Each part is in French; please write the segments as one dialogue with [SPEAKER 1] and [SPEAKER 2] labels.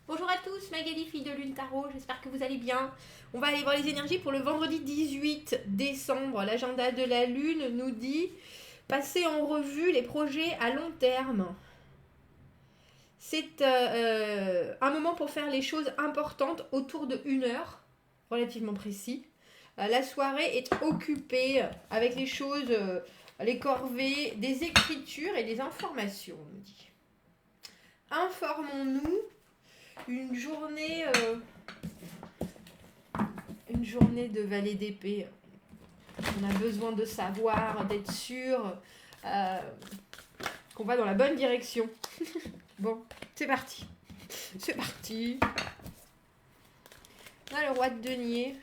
[SPEAKER 1] Bonjour à tous, Magali, fille de Lune Tarot, j'espère que vous allez bien. On va aller voir les énergies pour le vendredi 18 décembre. L'agenda de la Lune nous dit passer en revue les projets à long terme. C'est un moment pour faire les choses importantes autour de 1 heure, relativement précis. La soirée est occupée avec les choses, les corvées, des écritures et des informations, on nous dit. Informons-nous. Une journée, euh, une journée de vallée d'épée. On a besoin de savoir, d'être sûr euh, qu'on va dans la bonne direction. Bon, c'est parti. C'est parti. Là, le roi de denier.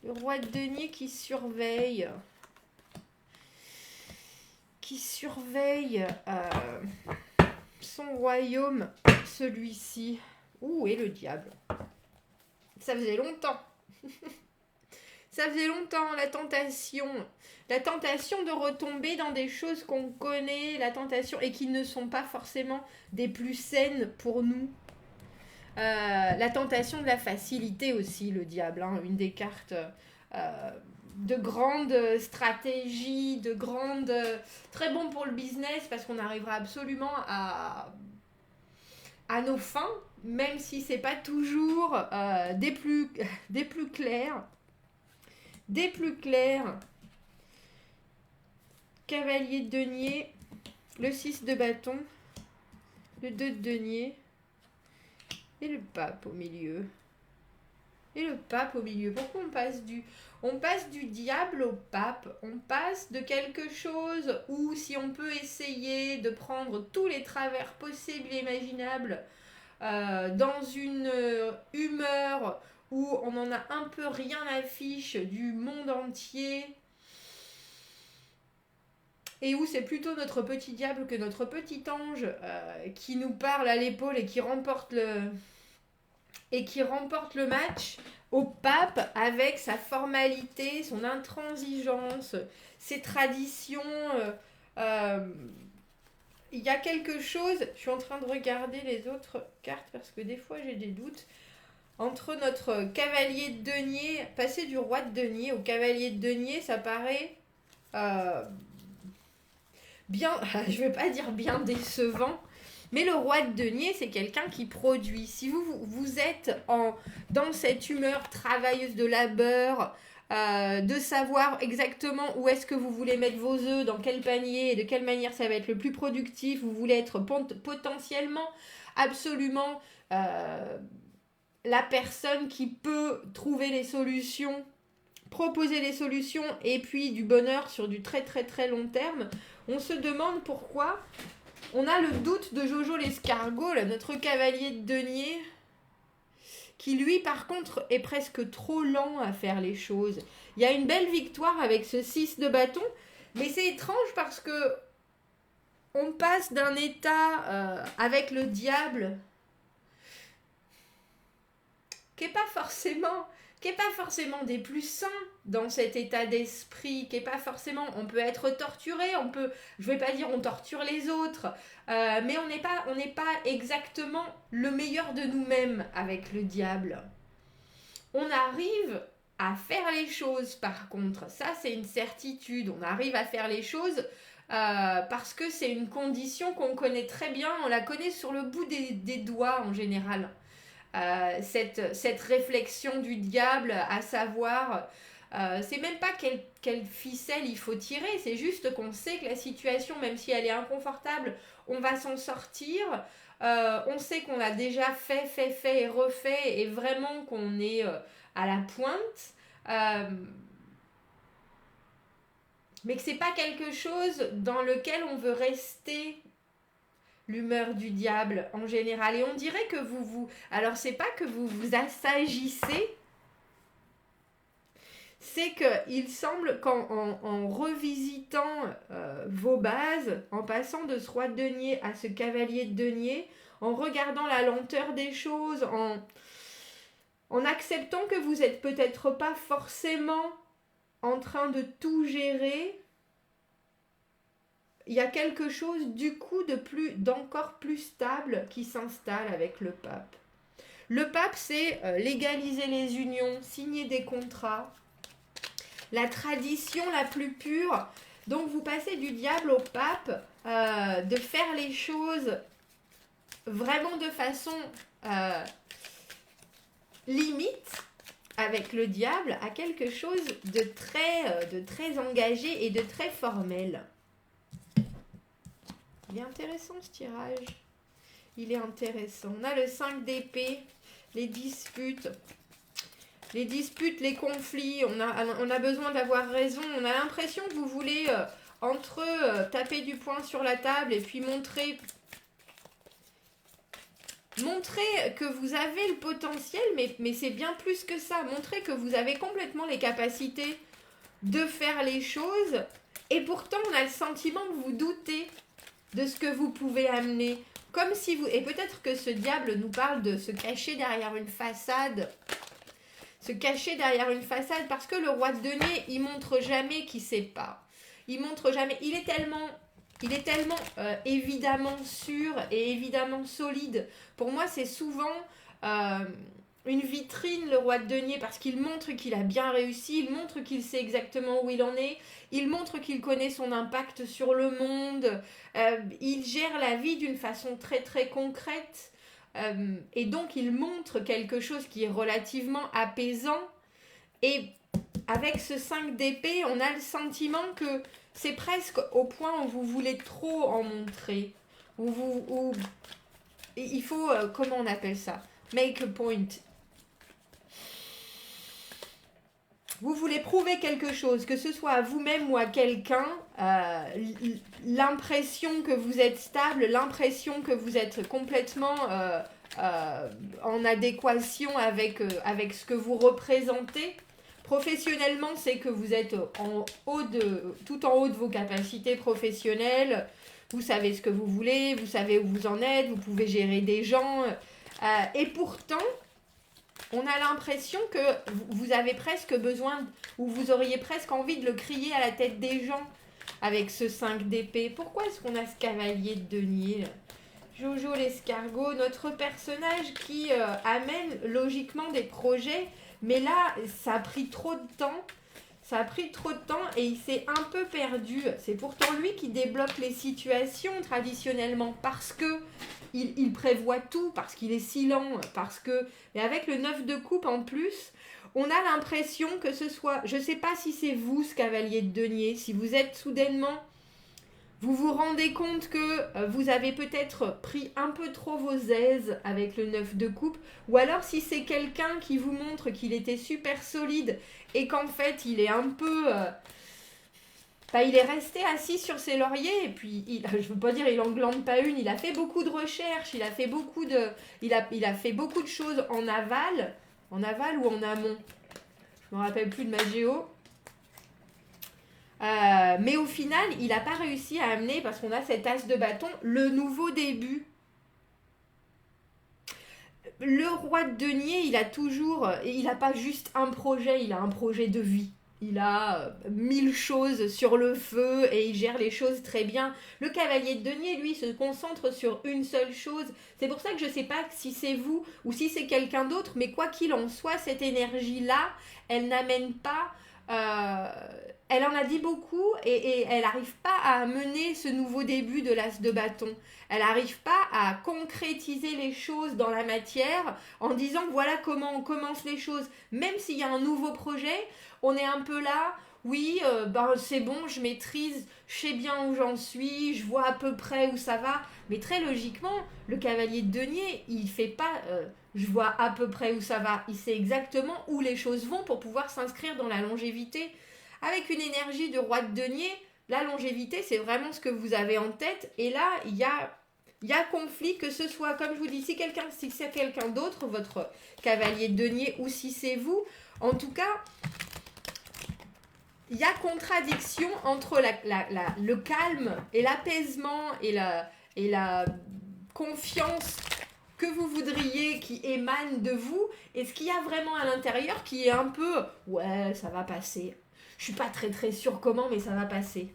[SPEAKER 1] Le roi de denier qui surveille. Son royaume, celui-ci. Ouh, et le diable. Ça faisait longtemps. Ça faisait longtemps, la tentation. La tentation de retomber dans des choses qu'on connaît, la tentation, et qui ne sont pas forcément des plus saines pour nous. La tentation de la facilité aussi, le diable, hein, une des cartes de grande stratégie, très bon pour le business, parce qu'on arrivera absolument à nos fins, même si c'est pas toujours des plus clairs. Des plus clairs. Cavalier de denier, le 6 de bâton, le 2 de denier et le pape au milieu. Et le pape au milieu. Pourquoi on passe du diable au pape? On passe de quelque chose où, si on peut essayer de prendre tous les travers possibles et imaginables dans une humeur où on en a un peu rien à fiche du monde entier, et où c'est plutôt notre petit diable que notre petit ange qui nous parle à l'épaule et qui remporte le match, au pape avec sa formalité, son intransigeance, ses traditions. Il y a quelque chose, je suis en train de regarder les autres cartes parce que des fois j'ai des doutes, entre notre cavalier de denier, passer du roi de denier au cavalier de denier, ça paraît bien, je ne vais pas dire bien décevant, mais le roi de denier, c'est quelqu'un qui produit. Si vous êtes dans cette humeur travailleuse de labeur, de savoir exactement où est-ce que vous voulez mettre vos œufs, dans quel panier et de quelle manière ça va être le plus productif, vous voulez être potentiellement, absolument la personne qui peut trouver les solutions, proposer les solutions et puis du bonheur sur du très très très long terme, on se demande pourquoi on a le doute de Jojo l'escargot, là, notre cavalier de denier, qui lui par contre est presque trop lent à faire les choses. Il y a une belle victoire avec ce 6 de bâton, mais c'est étrange parce que on passe d'un état avec le diable qui n'est pas forcément des plus sains dans cet état d'esprit, qui est pas forcément, on peut être torturé, je vais pas dire on torture les autres, mais on n'est pas exactement le meilleur de nous-mêmes avec le diable. On arrive à faire les choses par contre, ça c'est une certitude, on arrive à faire les choses parce que c'est une condition qu'on connaît très bien, on la connaît sur le bout des doigts en général. Cette réflexion du diable, à savoir, c'est même pas quelle ficelle il faut tirer, c'est juste qu'on sait que la situation, même si elle est inconfortable, on va s'en sortir. On sait qu'on a déjà fait et refait, et vraiment qu'on est à la pointe. Mais que c'est pas quelque chose dans lequel on veut rester, l'humeur du diable en général. Et on dirait que alors c'est pas que vous vous assagissez, c'est qu'il semble qu'en revisitant vos bases, en passant de ce roi de denier à ce cavalier de denier, en regardant la lenteur des choses, en acceptant que vous n'êtes peut-être pas forcément en train de tout gérer, il y a quelque chose du coup d'encore plus stable qui s'installe avec le pape. Le pape, c'est légaliser les unions, signer des contrats, la tradition la plus pure. Donc vous passez du diable au pape, de faire les choses vraiment de façon limite avec le diable à quelque chose de très engagé et de très formel. Il est intéressant ce tirage. Il est intéressant. On a le 5 d'épée, les disputes, les conflits. On a besoin d'avoir raison. On a l'impression que vous voulez taper du poing sur la table et puis montrer que vous avez le potentiel, mais c'est bien plus que ça. Montrer que vous avez complètement les capacités de faire les choses. Et pourtant, on a le sentiment que vous doutez de ce que vous pouvez amener. Comme si vous... Et peut-être que ce diable nous parle de se cacher derrière une façade. Se cacher derrière une façade parce que le roi de denier, il montre jamais qu'il sait pas. Il montre jamais... Il est tellement évidemment sûr et évidemment solide. Pour moi, c'est souvent une vitrine, le roi de denier, parce qu'il montre qu'il a bien réussi, il montre qu'il sait exactement où il en est, il montre qu'il connaît son impact sur le monde, il gère la vie d'une façon très très concrète, et donc il montre quelque chose qui est relativement apaisant. Et avec ce 5 d'épée, on a le sentiment que c'est presque au point où vous voulez trop en montrer. Il faut, comment on appelle ça? Make a point. Vous voulez prouver quelque chose, que ce soit à vous-même ou à quelqu'un, l'impression que vous êtes stable, l'impression que vous êtes complètement en adéquation avec ce que vous représentez. Professionnellement, c'est que vous êtes tout en haut de vos capacités professionnelles. Vous savez ce que vous voulez, vous savez où vous en êtes, vous pouvez gérer des gens. Et pourtant, on a l'impression que vous avez presque besoin, ou vous auriez presque envie de le crier à la tête des gens avec ce 5 d'épée. Pourquoi est-ce qu'on a ce cavalier de denier là? Jojo l'escargot, notre personnage qui amène logiquement des projets, mais là, ça a pris trop de temps. Ça a pris trop de temps et il s'est un peu perdu. C'est pourtant lui qui débloque les situations traditionnellement parce que il prévoit tout, parce qu'il est si lent, parce que... Et avec le 9 de coupe en plus, on a l'impression que ce soit... Je ne sais pas si c'est vous, ce cavalier de denier, si vous êtes soudainement... Vous vous rendez compte que vous avez peut-être pris un peu trop vos aises avec le 9 de coupe, ou alors si c'est quelqu'un qui vous montre qu'il était super solide et qu'en fait il est un peu... il est resté assis sur ses lauriers et puis, je ne veux pas dire il en glande pas une, il a fait beaucoup de recherches, il a fait beaucoup de choses en aval ou en amont. Je ne me rappelle plus de ma géo. Mais au final, il n'a pas réussi à amener, parce qu'on a cet as de bâton, le nouveau début. Le roi de denier, il n'a pas juste un projet, il a un projet de vie. Il a 1000 choses sur le feu et il gère les choses très bien. Le cavalier de denier, lui, se concentre sur une seule chose. C'est pour ça que je ne sais pas si c'est vous ou si c'est quelqu'un d'autre, mais quoi qu'il en soit, cette énergie-là, elle n'amène pas... elle en a dit beaucoup et elle n'arrive pas à mener ce nouveau début de l'as de bâton. Elle n'arrive pas à concrétiser les choses dans la matière en disant voilà comment on commence les choses. Même s'il y a un nouveau projet, on est un peu là, oui, c'est bon, je maîtrise, je sais bien où j'en suis, je vois à peu près où ça va. Mais très logiquement, le cavalier de denier, il ne fait pas... je vois à peu près où ça va. Il sait exactement où les choses vont pour pouvoir s'inscrire dans la longévité. Avec une énergie de roi de denier, la longévité, c'est vraiment ce que vous avez en tête. Et là, il y a conflit, que ce soit, comme je vous dis, si c'est quelqu'un d'autre, votre cavalier de denier, ou si c'est vous. En tout cas, il y a contradiction entre le calme et l'apaisement et la confiance que vous voudriez qui émane de vous, et ce qu'il y a vraiment à l'intérieur qui est un peu « ouais, ça va passer ». Je suis pas très très sûre comment, mais ça va passer.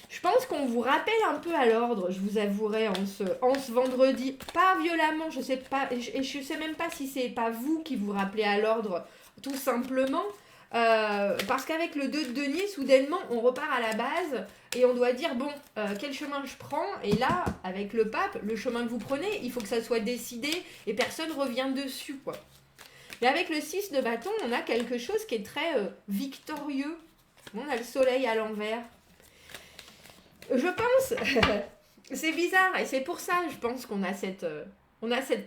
[SPEAKER 1] Je Je pense qu'on vous rappelle un peu à l'ordre, je vous avouerai, en ce vendredi. Pas violemment, je sais pas, et je sais même pas si c'est pas vous qui vous rappelez à l'ordre, tout simplement. Parce qu'avec le 2 de denier, soudainement, on repart à la base et on doit dire, bon, quel chemin je prends? Et là, avec le pape, le chemin que vous prenez, il faut que ça soit décidé et personne revient dessus, quoi. Mais avec le 6 de bâton, on a quelque chose qui est très victorieux. On a le soleil à l'envers. Je pense, c'est bizarre et c'est pour ça, je pense qu'on a cette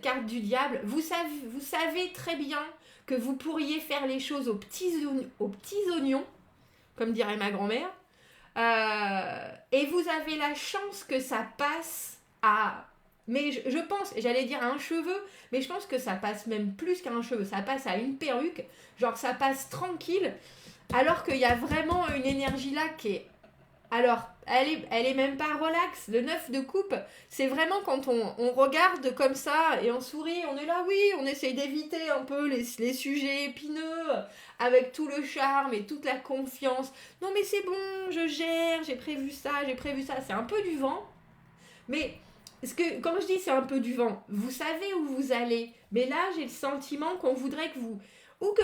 [SPEAKER 1] carte du diable. Vous savez très bien que vous pourriez faire les choses aux petits oignons, comme dirait ma grand-mère, et vous avez la chance que ça passe à... Mais je pense, j'allais dire à un cheveu, mais je pense que ça passe même plus qu'à un cheveu, ça passe à une perruque, genre ça passe tranquille, alors qu'il y a vraiment une énergie là qui est... Alors, elle est même pas relax. Le 9 de coupe, c'est vraiment quand on regarde comme ça et on sourit, on est là, oui, on essaye d'éviter un peu les sujets épineux avec tout le charme et toute la confiance. Non mais c'est bon, je gère, j'ai prévu ça. C'est un peu du vent. Mais quand je dis c'est un peu du vent, vous savez où vous allez. Mais là, j'ai le sentiment qu'on voudrait que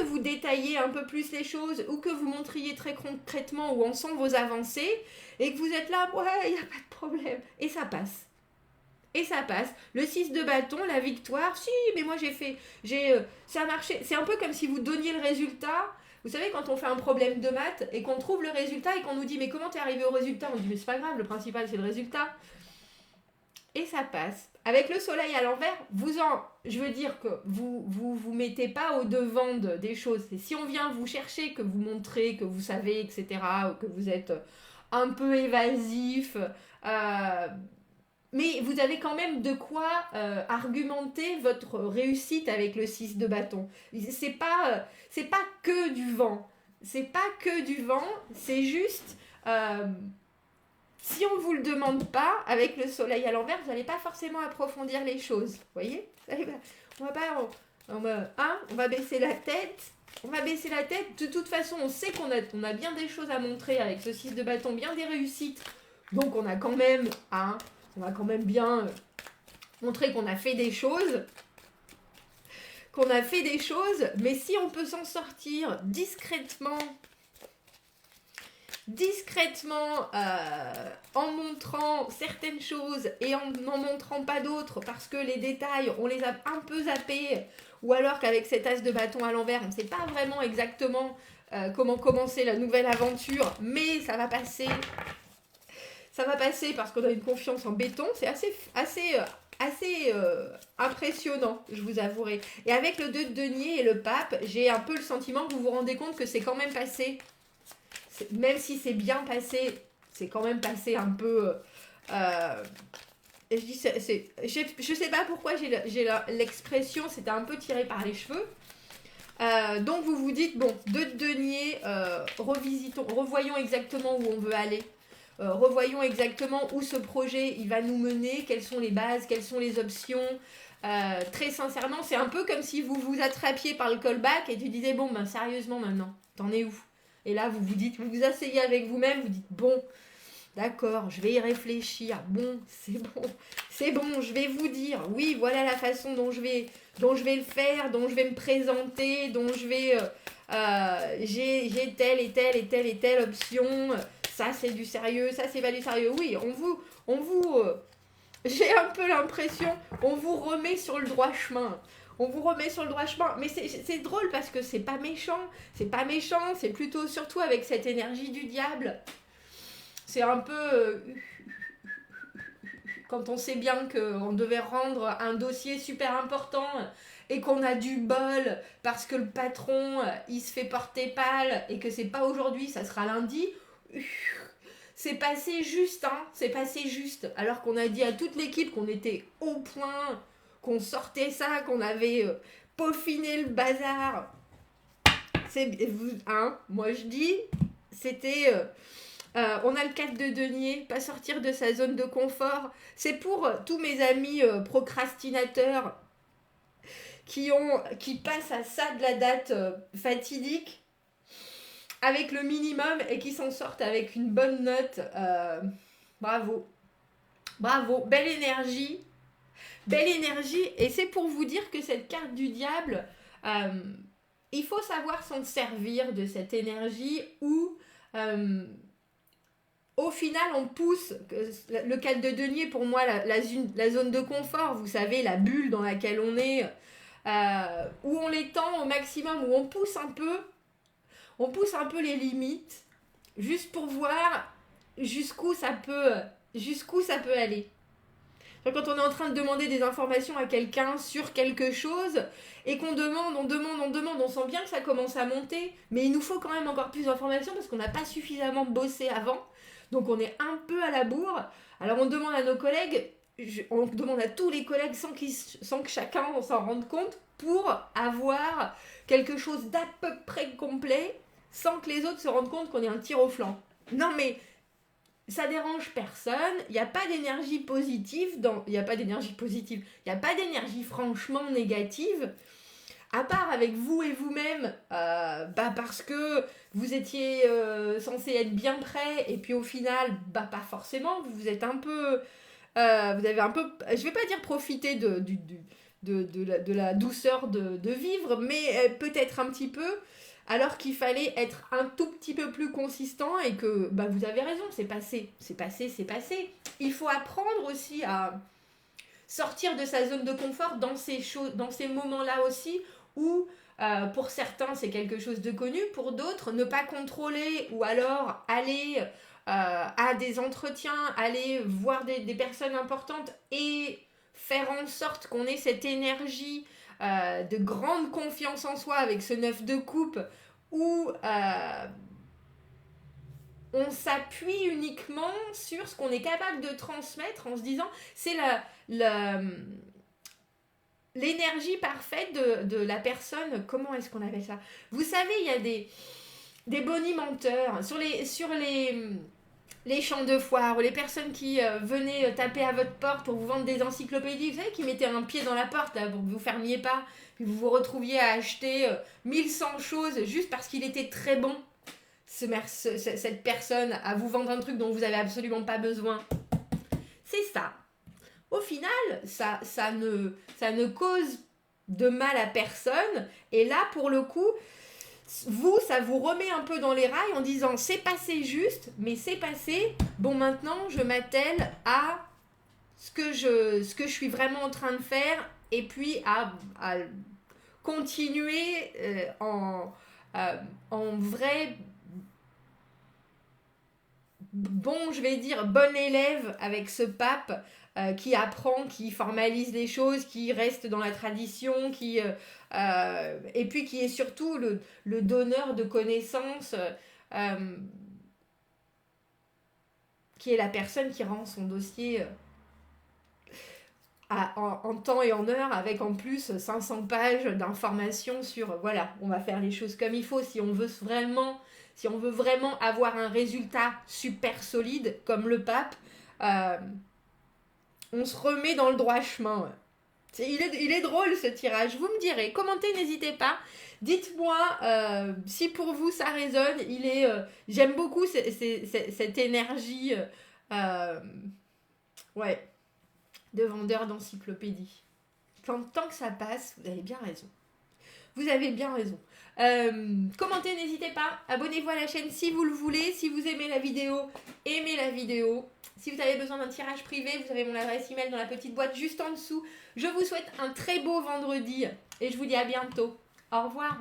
[SPEAKER 1] vous détailliez un peu plus les choses, ou que vous montriez très concrètement où en sont vos avancées, et que vous êtes là, ouais, il n'y a pas de problème. Et ça passe. Et ça passe. Le 6 de bâton, la victoire, si, mais moi ça a marché. C'est un peu comme si vous donniez le résultat. Vous savez, quand on fait un problème de maths et qu'on trouve le résultat et qu'on nous dit, mais comment t'es arrivé au résultat? On dit, mais c'est pas grave, le principal c'est le résultat. Et ça passe. Avec le soleil à l'envers, je veux dire que vous mettez pas au devant des choses. Et si on vient vous chercher, que vous montrez, que vous savez, etc., ou que vous êtes un peu évasif, mais vous avez quand même de quoi argumenter votre réussite avec le 6 de bâton. C'est pas que du vent. C'est pas que du vent, c'est juste... si on ne vous le demande pas, avec le soleil à l'envers, vous n'allez pas forcément approfondir les choses. Vous voyez? On va baisser la tête. On va baisser la tête. De toute façon, on sait qu'on a bien des choses à montrer avec ce 6 de bâton, bien des réussites. Donc on va quand même bien montrer qu'on a fait des choses. Mais si on peut s'en sortir discrètement en montrant certaines choses et en n'en montrant pas d'autres parce que les détails, on les a un peu zappés, ou alors qu'avec cet as de bâton à l'envers, on ne sait pas vraiment exactement comment commencer la nouvelle aventure, mais ça va passer. Ça va passer parce qu'on a une confiance en béton, c'est assez impressionnant, je vous avouerai. Et avec le 2 de denier et le pape, j'ai un peu le sentiment que vous vous rendez compte que c'est quand même passé. Même si c'est bien passé, c'est quand même passé un peu... et je dis, je sais pas pourquoi j'ai l'expression, c'était un peu tiré par les cheveux. Donc vous vous dites, bon, 2 de denier, revoyons exactement où on veut aller. Revoyons exactement où ce projet il va nous mener, quelles sont les bases, quelles sont les options. Très sincèrement, c'est un peu comme si vous vous attrapiez par le callback et tu disais, bon, ben sérieusement maintenant, t'en es où? Et là, vous vous asseyez avec vous-même, vous dites, bon, d'accord, je vais y réfléchir, bon, je vais vous dire, oui, voilà la façon dont je vais le faire, dont je vais me présenter, dont je vais... j'ai telle et telle option, ça c'est du sérieux, ça c'est pas du sérieux. Oui, j'ai un peu l'impression, on vous remet sur le droit chemin. Mais c'est drôle parce que c'est pas méchant, c'est plutôt surtout avec cette énergie du diable. C'est un peu... quand on sait bien qu'on devait rendre un dossier super important et qu'on a du bol parce que le patron, il se fait porter pâle et que c'est pas aujourd'hui, ça sera lundi. C'est passé juste, alors qu'on a dit à toute l'équipe qu'on était au point, qu'on sortait ça, qu'on avait peaufiné le bazar. Moi je dis, c'était... on a le 4 de denier, pas sortir de sa zone de confort. C'est pour tous mes amis procrastinateurs qui passent à ça de la date fatidique avec le minimum et qui s'en sortent avec une bonne note. Bravo. Bravo. Belle énergie. Belle énergie. Et c'est pour vous dire que cette carte du diable, il faut savoir s'en servir de cette énergie où, au final, on pousse. Le 4 de denier, pour moi, la zone de confort, vous savez, la bulle dans laquelle on est, où on l'étend au maximum, où on pousse un peu les limites, juste pour voir jusqu'où ça peut aller. Quand on est en train de demander des informations à quelqu'un sur quelque chose et qu'on demande, on sent bien que ça commence à monter, mais il nous faut quand même encore plus d'informations parce qu'on n'a pas suffisamment bossé avant. Donc on est un peu à la bourre. Alors on demande à nos collègues, on demande à tous les collègues sans que chacun s'en rende compte pour avoir quelque chose d'à peu près complet sans que les autres se rendent compte qu'on est un tir au flanc. Non mais ça dérange personne, il n'y a pas d'énergie positive, il n'y a pas d'énergie franchement négative, à part avec vous et vous-même, parce que vous étiez censé être bien prêt, et puis au final, pas forcément, vous êtes un peu, vous avez un peu, je vais pas dire profiter de la douceur de vivre, mais peut-être un petit peu, alors qu'il fallait être un tout petit peu plus consistant et que vous avez raison, c'est passé. Il faut apprendre aussi à sortir de sa zone de confort dans ces moments-là aussi où pour certains c'est quelque chose de connu, pour d'autres ne pas contrôler ou alors aller à des entretiens, aller voir des personnes importantes et faire en sorte qu'on ait cette énergie de grande confiance en soi avec ce 9 de coupe où on s'appuie uniquement sur ce qu'on est capable de transmettre en se disant c'est l'énergie parfaite de la personne. Comment est-ce qu'on appelle ça? Vous savez, il y a des bonimenteurs sur les champs de foire, ou les personnes qui venaient taper à votre porte pour vous vendre des encyclopédies, vous savez, qui mettaient un pied dans la porte là, pour que vous fermiez pas, puis vous vous retrouviez à acheter 1100 choses juste parce qu'il était très bon, cette personne, à vous vendre un truc dont vous avez absolument pas besoin. C'est ça. Au final, ça ne cause de mal à personne, et là, pour le coup, ça vous remet un peu dans les rails en disant c'est passé juste, mais c'est passé. Bon, maintenant, je m'attelle à ce que je suis vraiment en train de faire, et puis à continuer en vrai je vais dire bon élève avec ce pape qui apprend, qui formalise les choses, qui reste dans la tradition, et puis qui est surtout le donneur de connaissances, qui est la personne qui rend son dossier en temps et en heure, avec en plus 500 pages d'informations sur, voilà, on va faire les choses comme il faut si on veut vraiment avoir un résultat super solide comme le pape. On se remet dans le droit chemin. Il est drôle ce tirage, vous me direz. Commentez, n'hésitez pas. Dites-moi si pour vous ça résonne. J'aime beaucoup cette énergie de vendeur d'encyclopédie. Tant que ça passe, vous avez bien raison. Vous avez bien raison. Commentez, n'hésitez pas. Abonnez-vous à la chaîne si vous le voulez. Si vous aimez la vidéo, aimez la vidéo. Si vous avez besoin d'un tirage privé, vous avez mon adresse email dans la petite boîte juste en dessous. Je vous souhaite un très beau vendredi et je vous dis à bientôt. Au revoir.